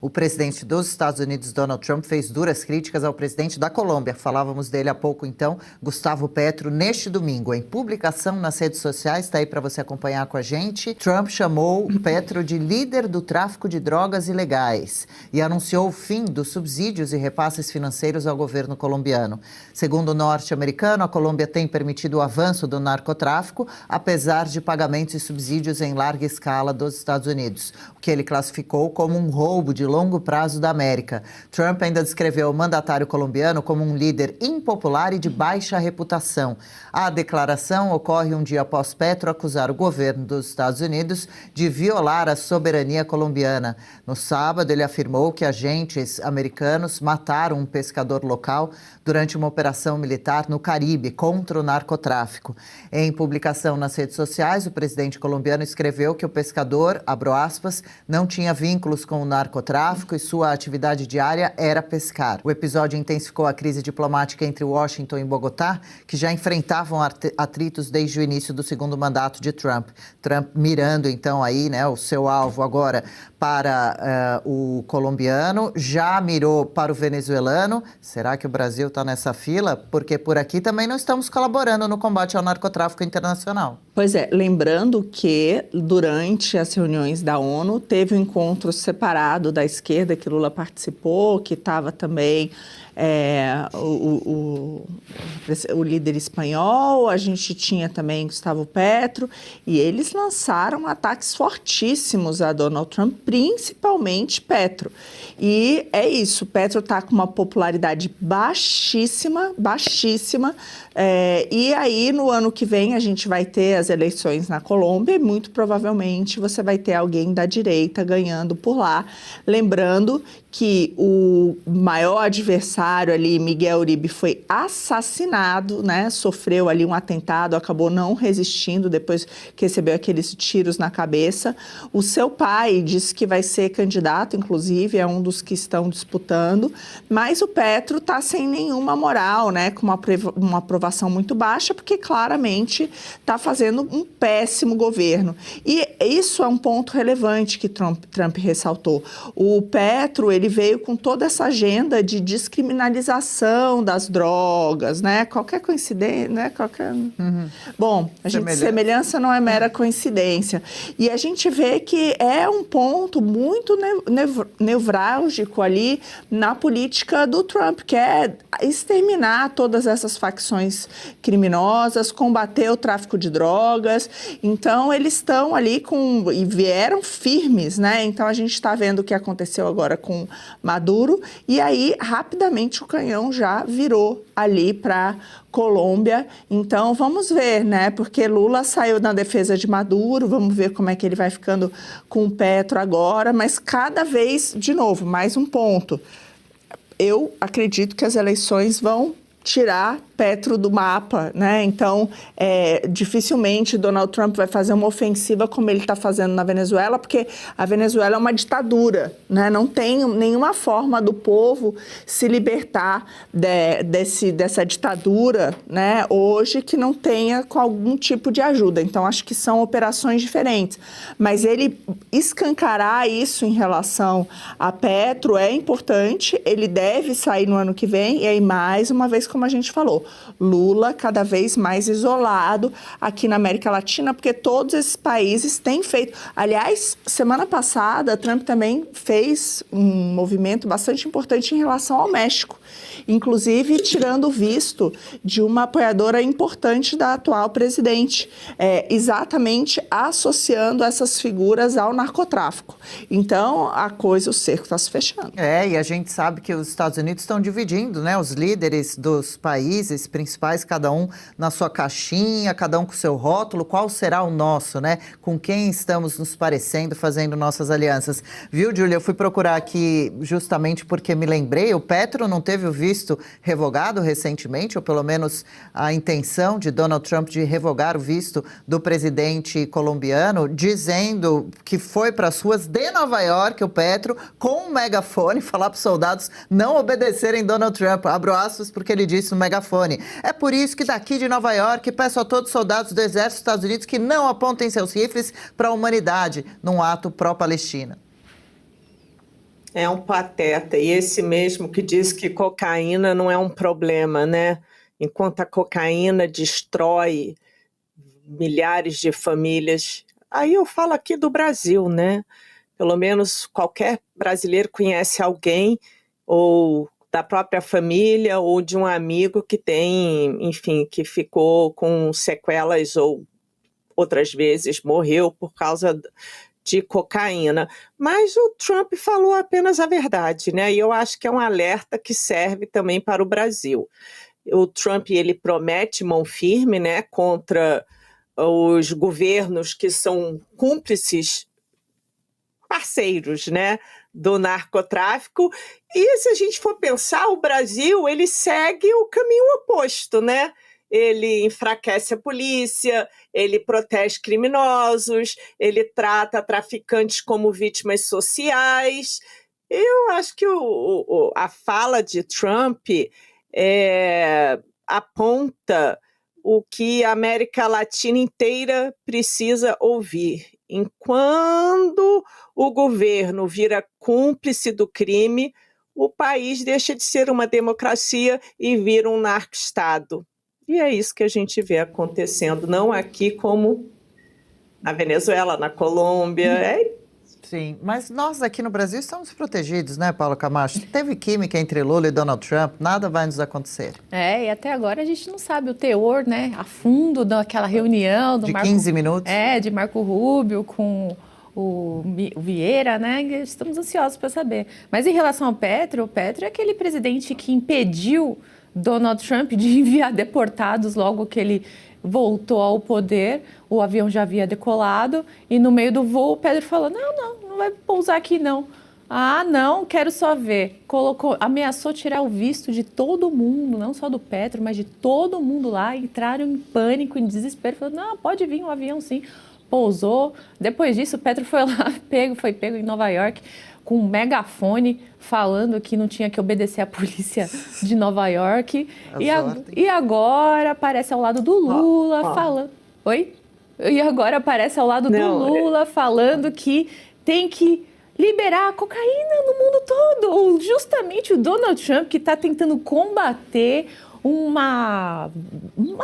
O presidente dos Estados Unidos, Donald Trump, fez duras críticas ao presidente da Colômbia. Falávamos dele há pouco, então, Gustavo Petro, neste domingo. Em publicação nas redes sociais, está aí para você acompanhar com a gente. Trump chamou Petro de líder do tráfico de drogas ilegais e anunciou o fim dos subsídios e repasses financeiros ao governo colombiano. Segundo o norte-americano, a Colômbia tem permitido o avanço do narcotráfico, apesar de pagamentos e subsídios em larga escala dos Estados Unidos, o que ele classificou como um roubo de longo prazo da América. Trump ainda descreveu o mandatário colombiano como um líder impopular e de baixa reputação. A declaração ocorre um dia após Petro acusar o governo dos Estados Unidos de violar a soberania colombiana. No sábado, ele afirmou que agentes americanos mataram um pescador local durante uma operação militar no Caribe contra o narcotráfico. Em publicação nas redes sociais, o presidente colombiano escreveu que o pescador, abro aspas, não tinha vínculos com o narcotráfico e sua atividade diária era pescar. O episódio intensificou a crise diplomática entre Washington e Bogotá, que já enfrentavam atritos desde o início do segundo mandato de Trump. Trump mirando, então, aí, né, o seu alvo agora para o colombiano, já mirou para o venezuelano. Será que o Brasil está nessa fila? Porque por aqui também não estamos colaborando no combate ao narcotráfico internacional. Pois é, lembrando que durante as reuniões da ONU teve um encontro separado da esquerda que Lula participou, que estava também o líder espanhol, a gente tinha também Gustavo Petro, e eles lançaram ataques fortíssimos a Donald Trump, principalmente Petro. E é isso, Petro está com uma popularidade baixíssima, e aí no ano que vem a gente vai ter as eleições na Colômbia e muito provavelmente você vai ter alguém da direita ganhando por lá. Lembrando que o maior adversário ali, Miguel Uribe, foi assassinado, né? Sofreu ali um atentado, acabou não resistindo depois que recebeu aqueles tiros na cabeça. O seu pai disse que vai ser candidato, inclusive, é um dos que estão disputando, mas o Petro está sem nenhuma moral, né? Com uma aprovação muito baixa, porque claramente está fazendo um péssimo governo. E isso é um ponto relevante que Trump ressaltou. O Petro, ele veio com toda essa agenda de descriminalização das drogas, né? Qualquer coincidência, né? Bom, semelhança não é mera coincidência. E a gente vê que é um ponto muito nevrálgico ali na política do Trump, que é exterminar todas essas facções criminosas, combater o tráfico de drogas. Então, eles estão ali e vieram firmes, né? Então, a gente está vendo o que aconteceu agora com Maduro, e aí, rapidamente, o canhão já virou ali para Colômbia. Então, vamos ver, né? Porque Lula saiu na defesa de Maduro, vamos ver como é que ele vai ficando com o Petro agora, mas cada vez, de novo, mais um ponto. Eu acredito que as eleições vão tirar Petro do mapa, né? Então, dificilmente Donald Trump vai fazer uma ofensiva como ele está fazendo na Venezuela, porque a Venezuela é uma ditadura, né? Não tem nenhuma forma do povo se libertar dessa ditadura, né? Hoje que não tenha com algum tipo de ajuda. Então, acho que são operações diferentes. Mas ele escancarar isso em relação a Petro é importante, ele deve sair no ano que vem, e aí, mais uma vez, como a gente falou, Lula cada vez mais isolado aqui na América Latina, porque todos esses países têm feito. Aliás, semana passada, Trump também fez um movimento bastante importante em relação ao México, inclusive tirando o visto de uma apoiadora importante da atual presidente, exatamente associando essas figuras ao narcotráfico. Então, o cerco está se fechando. E a gente sabe que os Estados Unidos estão dividindo, né, os líderes dos países principais, cada um na sua caixinha, cada um com seu rótulo. Qual será o nosso, né? Com quem estamos nos parecendo, fazendo nossas alianças. Viu, Júlia? Eu fui procurar aqui justamente porque me lembrei, o Petro não teve o visto revogado recentemente, ou pelo menos a intenção de Donald Trump de revogar o visto do presidente colombiano, dizendo que foi para as ruas de Nova York, o Petro, com um megafone, falar para os soldados não obedecerem Donald Trump. Abro aspas porque ele disse no megafone: é por isso que daqui de Nova York peço a todos os soldados do exército dos Estados Unidos que não apontem seus rifles para a humanidade num ato pró-Palestina. É um pateta. E esse mesmo que diz que cocaína não é um problema, né? Enquanto a cocaína destrói milhares de famílias. Aí eu falo aqui do Brasil, né? Pelo menos qualquer brasileiro conhece alguém, ou da própria família, ou de um amigo que tem, enfim, que ficou com sequelas ou outras vezes morreu por causa de cocaína. Mas o Trump falou apenas a verdade, né? E eu acho que é um alerta que serve também para o Brasil. O Trump, ele promete mão firme, né, contra os governos que são cúmplices, parceiros, né, do narcotráfico. E se a gente for pensar, o Brasil, ele segue o caminho oposto, né? Ele enfraquece a polícia, ele protege criminosos, ele trata traficantes como vítimas sociais. Eu acho que a fala de Trump aponta o que a América Latina inteira precisa ouvir. Enquanto o governo vira cúmplice do crime, o país deixa de ser uma democracia e vira um narco-estado. E é isso que a gente vê acontecendo, não aqui como na Venezuela, na Colômbia. Sim, mas nós aqui no Brasil estamos protegidos, né, Paula Camacho? Teve química entre Lula e Donald Trump, nada vai nos acontecer. E até agora a gente não sabe o teor, né, a fundo daquela reunião do De 15 minutos. De Marco Rubio com o Vieira, né? Estamos ansiosos para saber. Mas em relação ao Petro, o Petro é aquele presidente que impediu Donald Trump de enviar deportados logo que ele voltou ao poder. O avião já havia decolado e no meio do voo o Petro falou, não vai pousar aqui não. Ah, não, quero só ver. Ameaçou tirar o visto de todo mundo, não só do Petro, mas de todo mundo lá. Entraram em pânico, em desespero. Falou, não, pode vir um avião sim. Pousou. Depois disso, o Petro foi lá, foi pego em Nova York com um megafone falando que não tinha que obedecer à polícia de Nova York. E agora aparece ao lado do Lula falando... Oi? E agora aparece ao lado do Lula falando que tem que liberar a cocaína no mundo todo. Justamente o Donald Trump que está tentando combater uma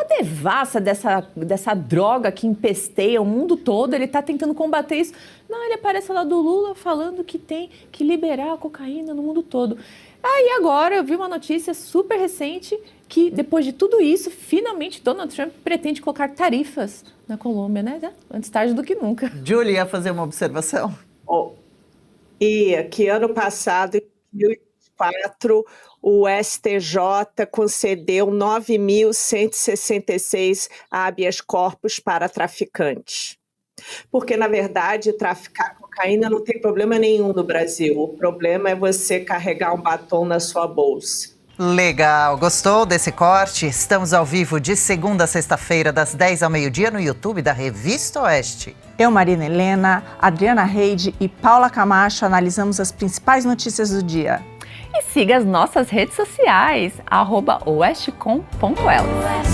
devassa dessa droga que empesteia o mundo todo, ele está tentando combater isso. Não, ele aparece lá do Lula falando que tem que liberar a cocaína no mundo todo. Aí agora eu vi uma notícia super recente que depois de tudo isso, finalmente Donald Trump pretende colocar tarifas na Colômbia, né? Antes tarde do que nunca. Julia ia fazer uma observação. E que ano passado, em 2004, o STJ concedeu 9.166 habeas corpus para traficantes. Porque, na verdade, traficar cocaína não tem problema nenhum no Brasil. O problema é você carregar um batom na sua bolsa. Legal, gostou desse corte? Estamos ao vivo de segunda a sexta-feira, das 10 ao meio-dia, no YouTube da Revista Oeste. Eu, Marina Helena, Adriana Reide e Paula Camacho analisamos as principais notícias do dia. E siga as nossas redes sociais, @oestcom.elas.